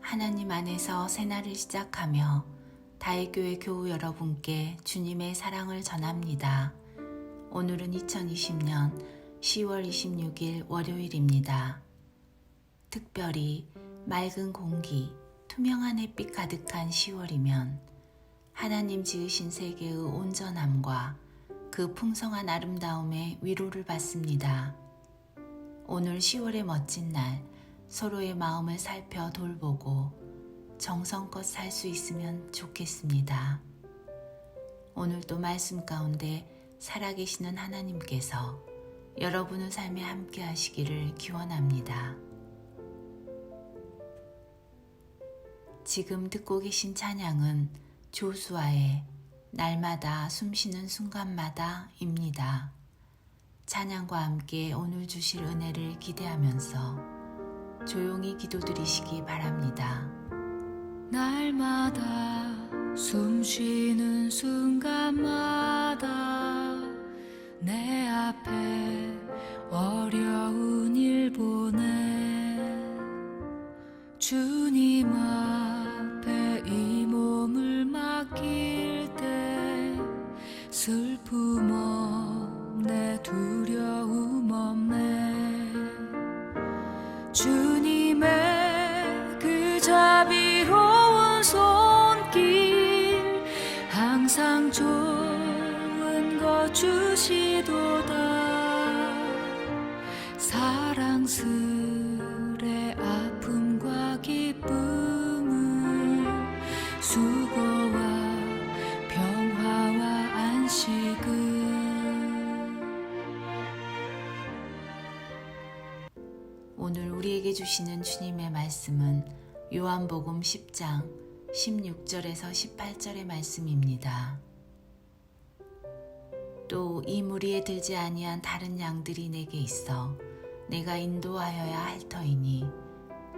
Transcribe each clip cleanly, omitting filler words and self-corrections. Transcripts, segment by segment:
하나님 안에서 새날을 시작하며 다혜교회 교우 여러분께 주님의 사랑을 전합니다. 오늘은 2020년 10월 26일 월요일입니다. 특별히 맑은 공기, 투명한 햇빛 가득한 10월이면 하나님 지으신 세계의 온전함과 그 풍성한 아름다움에 위로를 받습니다. 오늘 10월의 멋진 날, 서로의 마음을 살펴 돌보고 정성껏 살 수 있으면 좋겠습니다. 오늘도 말씀 가운데 살아계시는 하나님께서 여러분의 삶에 함께 하시기를 기원합니다. 지금 듣고 계신 찬양은 조수아의 날마다 숨쉬는 순간마다입니다. 찬양과 함께 오늘 주실 은혜를 기대하면서 조용히 기도드리시기 바랍니다. 날마다 숨쉬는 순간마다 내 앞에 어려운 일 보내 주님 앞에 이 몸을 맡길 때 슬픔 없네 두려움 없네 주님의 그 자비로운 손길 항상 좋은 것 주시도다 사랑스레 아픔과 기쁨을 수고와 평화와 안식을 오늘 우리에게 주시는 주님의 말씀은 요한복음 10장 16절에서 18절의 말씀입니다. 또 이 무리에 들지 아니한 다른 양들이 내게 있어 내가 인도하여야 할 터이니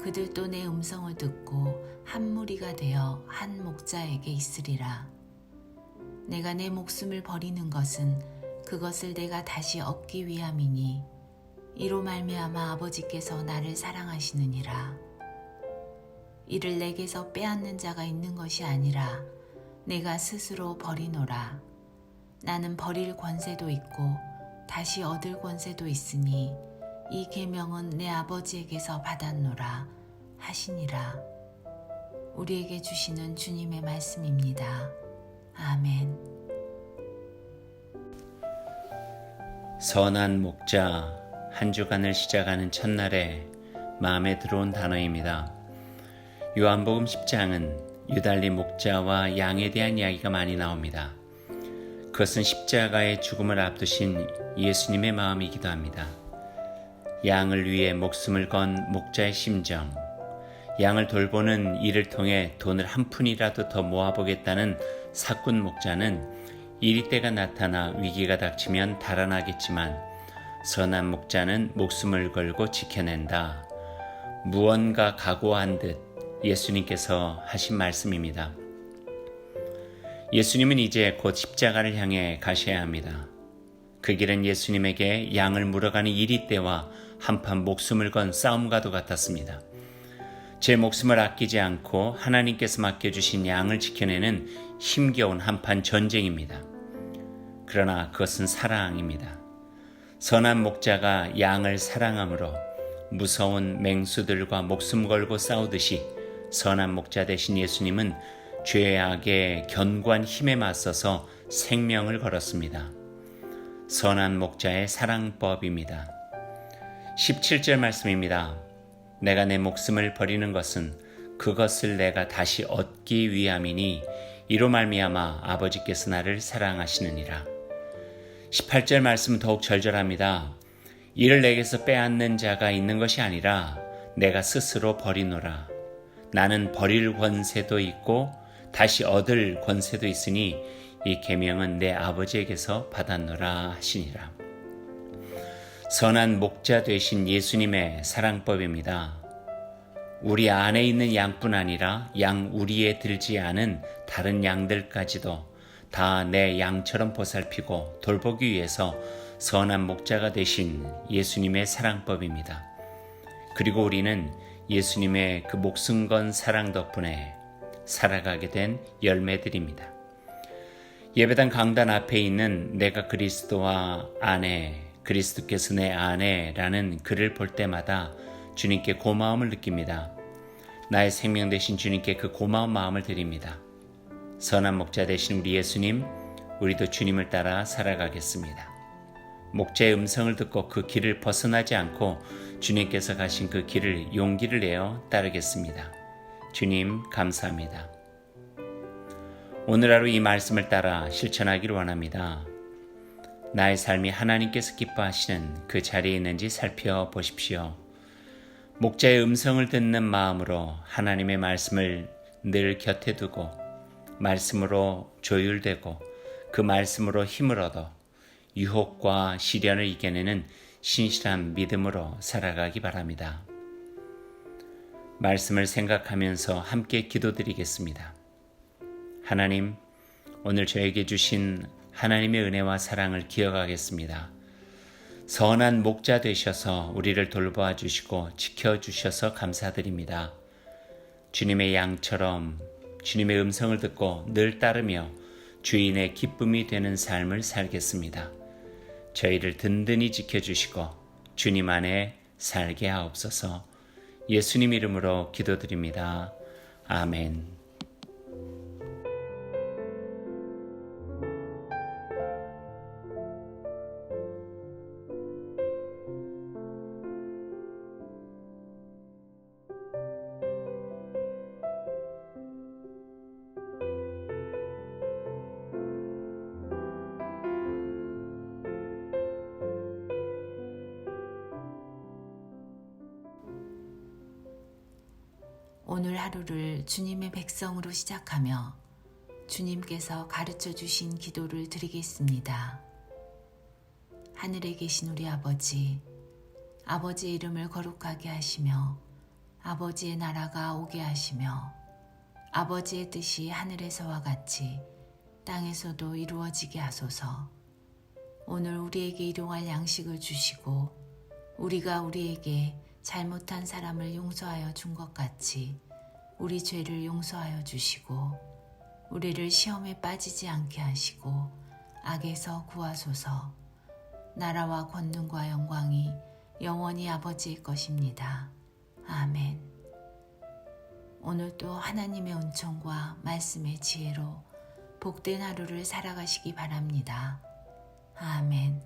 그들도 내 음성을 듣고 한 무리가 되어 한 목자에게 있으리라. 내가 내 목숨을 버리는 것은 그것을 내가 다시 얻기 위함이니 이로 말미암아 아버지께서 나를 사랑하시느니라. 이를 내게서 빼앗는 자가 있는 것이 아니라 내가 스스로 버리노라. 나는 버릴 권세도 있고 다시 얻을 권세도 있으니 이 계명은 내 아버지에게서 받았노라 하시니라. 우리에게 주시는 주님의 말씀입니다. 아멘. 선한 목자, 한 주간을 시작하는 첫날에 마음에 들어온 단어입니다. 요한복음 10장은 유달리 목자와 양에 대한 이야기가 많이 나옵니다. 그것은 십자가의 죽음을 앞두신 예수님의 마음이기도 합니다. 양을 위해 목숨을 건 목자의 심정, 양을 돌보는 일을 통해 돈을 한 푼이라도 더 모아보겠다는 사꾼 목자는 이리 때가 나타나 위기가 닥치면 달아나겠지만 선한 목자는 목숨을 걸고 지켜낸다. 무언가 각오한 듯 예수님께서 하신 말씀입니다. 예수님은 이제 곧 십자가를 향해 가셔야 합니다. 그 길은 예수님에게 양을 물어가는 이리 때와 한판 목숨을 건 싸움과도 같았습니다. 제 목숨을 아끼지 않고 하나님께서 맡겨주신 양을 지켜내는 힘겨운 한판 전쟁입니다. 그러나 그것은 사랑입니다. 선한 목자가 양을 사랑함으로 무서운 맹수들과 목숨 걸고 싸우듯이 선한 목자 되신 예수님은 죄악의 견고한 힘에 맞서서 생명을 걸었습니다. 선한 목자의 사랑법입니다. 17절 말씀입니다. 내가 내 목숨을 버리는 것은 그것을 내가 다시 얻기 위함이니 이로 말미암아 아버지께서 나를 사랑하시느니라. 18절 말씀은 더욱 절절합니다. 이를 내게서 빼앗는 자가 있는 것이 아니라 내가 스스로 버리노라. 나는 버릴 권세도 있고 다시 얻을 권세도 있으니 이 계명은 내 아버지에게서 받았노라 하시니라. 선한 목자 되신 예수님의 사랑법입니다. 우리 안에 있는 양뿐 아니라 양 우리에 들지 않은 다른 양들까지도 다 내 양처럼 보살피고 돌보기 위해서 선한 목자가 되신 예수님의 사랑법입니다. 그리고 우리는 예수님의 그 목숨 건 사랑 덕분에 살아가게 된 열매들입니다. 예배당 강단 앞에 있는 내가 그리스도와 아내, 그리스도께서 내 아내라는 글을 볼 때마다 주님께 고마움을 느낍니다. 나의 생명 되신 주님께 그 고마운 마음을 드립니다. 선한 목자 되신 우리 예수님, 우리도 주님을 따라 살아가겠습니다. 목자의 음성을 듣고 그 길을 벗어나지 않고 주님께서 가신 그 길을 용기를 내어 따르겠습니다. 주님 감사합니다. 오늘 하루 이 말씀을 따라 실천하기를 원합니다. 나의 삶이 하나님께서 기뻐하시는 그 자리에 있는지 살펴보십시오. 목자의 음성을 듣는 마음으로 하나님의 말씀을 늘 곁에 두고 말씀으로 조율되고 그 말씀으로 힘을 얻어 유혹과 시련을 이겨내는 신실한 믿음으로 살아가기 바랍니다. 말씀을 생각하면서 함께 기도드리겠습니다. 하나님, 오늘 저에게 주신 하나님의 은혜와 사랑을 기억하겠습니다. 선한 목자 되셔서 우리를 돌보아 주시고 지켜주셔서 감사드립니다. 주님의 양처럼 주님의 음성을 듣고 늘 따르며 주인의 기쁨이 되는 삶을 살겠습니다. 저희를 든든히 지켜주시고 주님 안에 살게 하옵소서. 예수님 이름으로 기도드립니다. 아멘. 오늘 하루를 주님의 백성으로 시작하며 주님께서 가르쳐 주신 기도를 드리겠습니다. 하늘에 계신 우리 아버지, 아버지의 이름을 거룩하게 하시며 아버지의 나라가 오게 하시며 아버지의 뜻이 하늘에서와 같이 땅에서도 이루어지게 하소서. 오늘 우리에게 일용할 양식을 주시고 우리가 우리에게 잘못한 사람을 용서하여 준 것 같이 우리 죄를 용서하여 주시고 우리를 시험에 빠지지 않게 하시고 악에서 구하소서. 나라와 권능과 영광이 영원히 아버지의 것입니다. 아멘. 오늘도 하나님의 은총과 말씀의 지혜로 복된 하루를 살아가시기 바랍니다. 아멘.